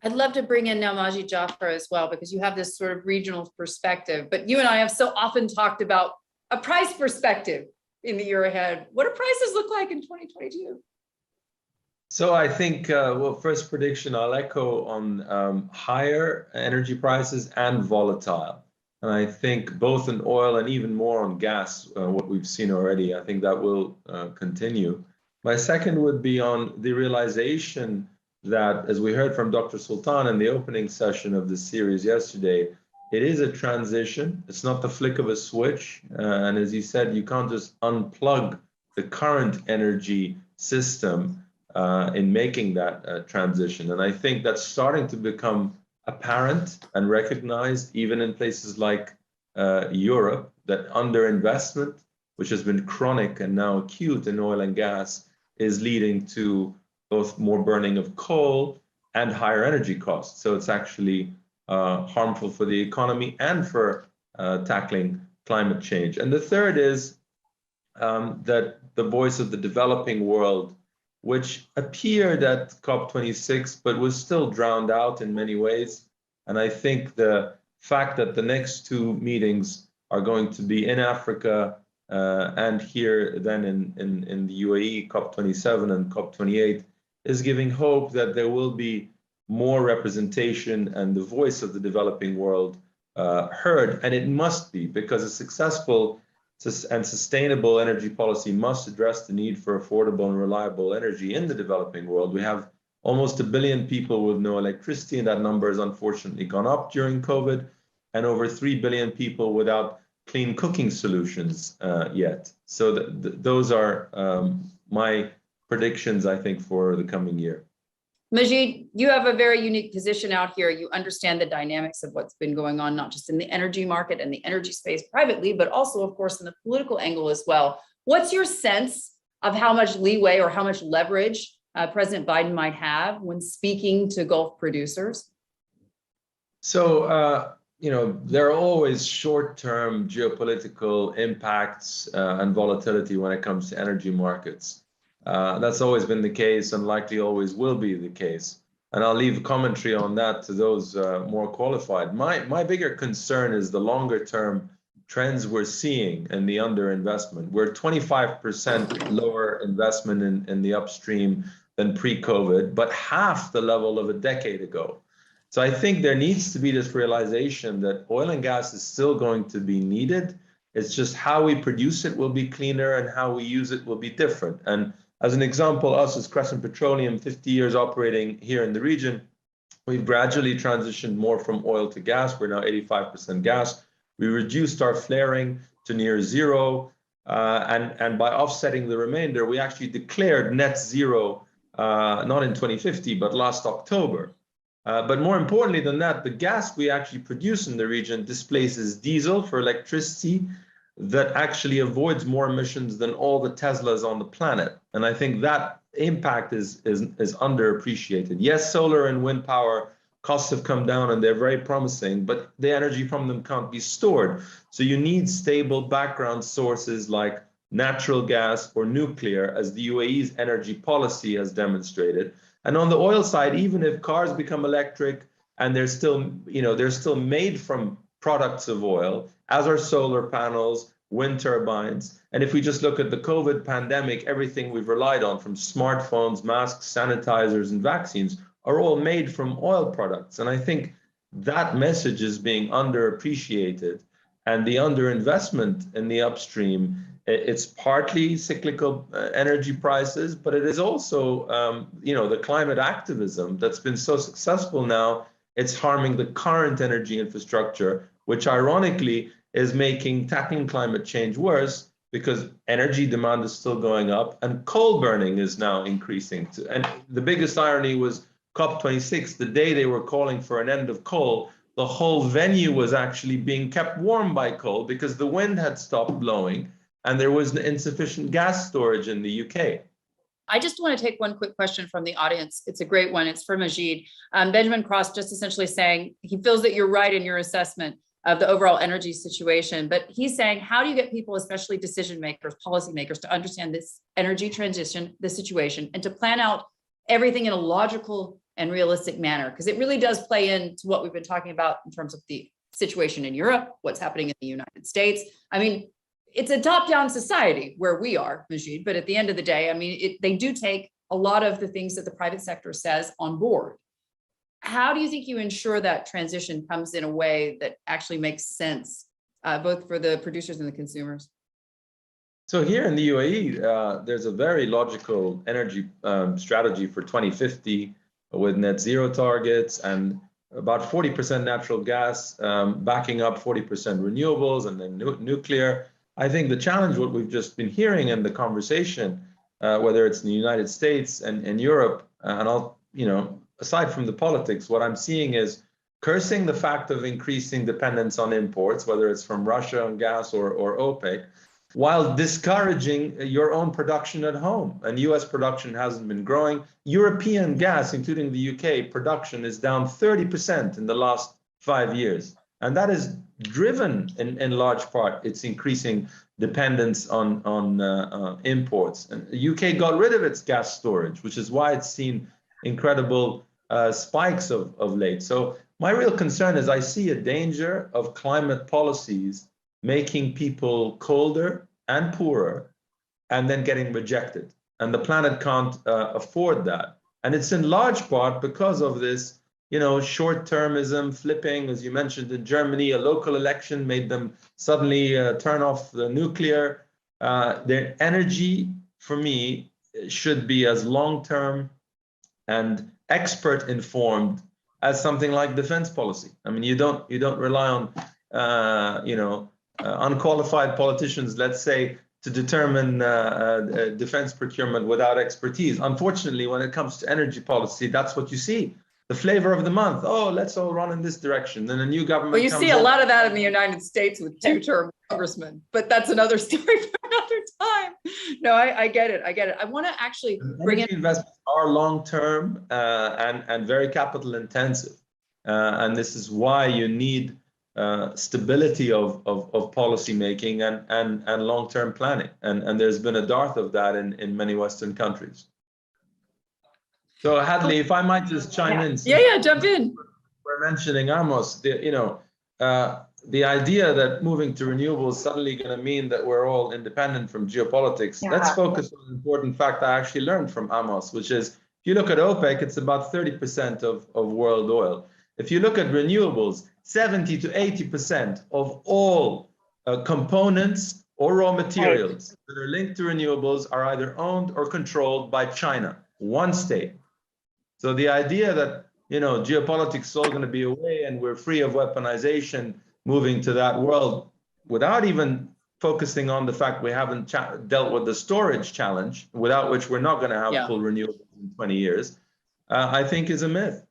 I'd love to bring in now Majid Jafar as well, because you have this sort of regional perspective, but you and I have so often talked about a price perspective in the year ahead. What do prices look like in 2022? So I think, well, first prediction, I'll echo on higher energy prices and volatile. And I think both in oil and even more on gas, what we've seen already, I think that will continue. My second would be on the realization that, as we heard from Dr. Sultan in the opening session of the series yesterday, it is a transition. It's not the flick of a switch. And as he said, you can't just unplug the current energy system in making that transition. And I think that's starting to become apparent and recognized even in places like Europe, that underinvestment, which has been chronic and now acute in oil and gas, is leading to both more burning of coal and higher energy costs. So it's actually harmful for the economy and for tackling climate change. And the third is that the voice of the developing world, which appeared at COP26, but was still drowned out in many ways. And I think the fact that the next two meetings are going to be in Africa and here then in the UAE, COP27 and COP28, is giving hope that there will be more representation and the voice of the developing world heard. And it must be, because a successful and sustainable energy policy must address the need for affordable and reliable energy in the developing world. We have almost 1 billion people with no electricity, and that number has unfortunately gone up during COVID, and over 3 billion people without clean cooking solutions yet. So those are my predictions, I think, for the coming year. Majid, you have a very unique position out here. You understand the dynamics of what's been going on, not just in the energy market and the energy space privately, but also, of course, in the political angle as well. What's your sense of how much leeway or how much leverage President Biden might have when speaking to Gulf producers? So, there are always short-term geopolitical impacts and volatility when it comes to energy markets. That's always been the case and likely always will be the case. And I'll leave commentary on that to those more qualified. My bigger concern is the longer term trends we're seeing in the underinvestment. We're 25% lower investment in the upstream than pre-COVID, but half the level of a decade ago. So I think there needs to be this realization that oil and gas is still going to be needed. It's just how we produce it will be cleaner and how we use it will be different. And as an example, us as Crescent Petroleum, 50 years operating here in the region, we've gradually transitioned more from oil to gas. We're now 85% gas. We reduced our flaring to near zero. And by offsetting the remainder, we actually declared net zero, not in 2050, but last October. But more importantly than that, the gas we actually produce in the region displaces diesel for electricity that actually avoids more emissions than all the Teslas on the planet. And I think that impact is underappreciated. Yes, solar and wind power costs have come down and they're very promising, but the energy from them can't be stored. So you need stable background sources like natural gas or nuclear, as the UAE's energy policy has demonstrated. And on the oil side, even if cars become electric and they're still made from products of oil, as are solar panels, wind turbines. And if we just look at the COVID pandemic, everything we've relied on, from smartphones, masks, sanitizers, and vaccines, are all made from oil products. And I think that message is being underappreciated. And the underinvestment in the upstream, it's partly cyclical energy prices, but it is also, the climate activism that's been so successful now. It's harming the current energy infrastructure, which ironically is making tackling climate change worse, because energy demand is still going up and coal burning is now increasing. And the biggest irony was COP26, the day they were calling for an end of coal, the whole venue was actually being kept warm by coal because the wind had stopped blowing and there was insufficient gas storage in the UK. I just want to take one quick question from the audience. It's a great one. It's for Majid. Benjamin Cross just essentially saying he feels that you're right in your assessment of the overall energy situation, but he's saying, how do you get people, especially decision makers, policymakers, to understand this energy transition, the situation, and to plan out everything in a logical and realistic manner? Because it really does play into what we've been talking about in terms of the situation in Europe, what's happening in the United States. I mean, it's a top-down society where we are, Majid, but at the end of the day, I mean, they do take a lot of the things that the private sector says on board. How do you think you ensure that transition comes in a way that actually makes sense, both for the producers and the consumers? So here in the UAE, there's a very logical energy strategy for 2050 with net zero targets and about 40% natural gas, backing up 40% renewables and then nuclear. I think the challenge, what we've just been hearing in the conversation, whether it's in the United States and Europe, and I'll, aside from the politics, what I'm seeing is cursing the fact of increasing dependence on imports, whether it's from Russia on gas or OPEC, while discouraging your own production at home. And US production hasn't been growing. European gas, including the UK, production is down 30% in the last 5 years. And that is driven in large part, it's increasing dependence on imports. And the UK got rid of its gas storage, which is why it's seen incredible spikes of late. So my real concern is I see a danger of climate policies making people colder and poorer and then getting rejected. And the planet can't afford that. And it's in large part because of this, short-termism, flipping, as you mentioned in Germany, a local election made them suddenly turn off the nuclear. Their energy, for me, should be as long-term and expert-informed as something like defense policy. I mean, you don't rely on, unqualified politicians, let's say, to determine defense procurement without expertise. Unfortunately, when it comes to energy policy, that's what you see. The flavor of the month. Oh, let's all run in this direction. Then a new government. Well, you see a lot of that in the United States with two-term congressmen, but that's another story for another time. No, I get it. I want to actually bring in investments are long-term and very capital intensive. And this is why you need stability of policy making and long-term planning. And there's been a dearth of that in many Western countries. So Hadley, if I might just chime in. Yeah, jump in. We're mentioning Amos, the idea that moving to renewables is suddenly going to mean that we're all independent from geopolitics. Yeah. Let's focus on an important fact I actually learned from Amos, which is, if you look at OPEC, it's about 30% of world oil. If you look at renewables, 70 to 80% of all components or raw materials that are linked to renewables are either owned or controlled by China, one state. So the idea that, geopolitics is all going to be away and we're free of weaponization moving to that world without even focusing on the fact we haven't dealt with the storage challenge, without which we're not going to have full renewables in 20 years, I think is a myth.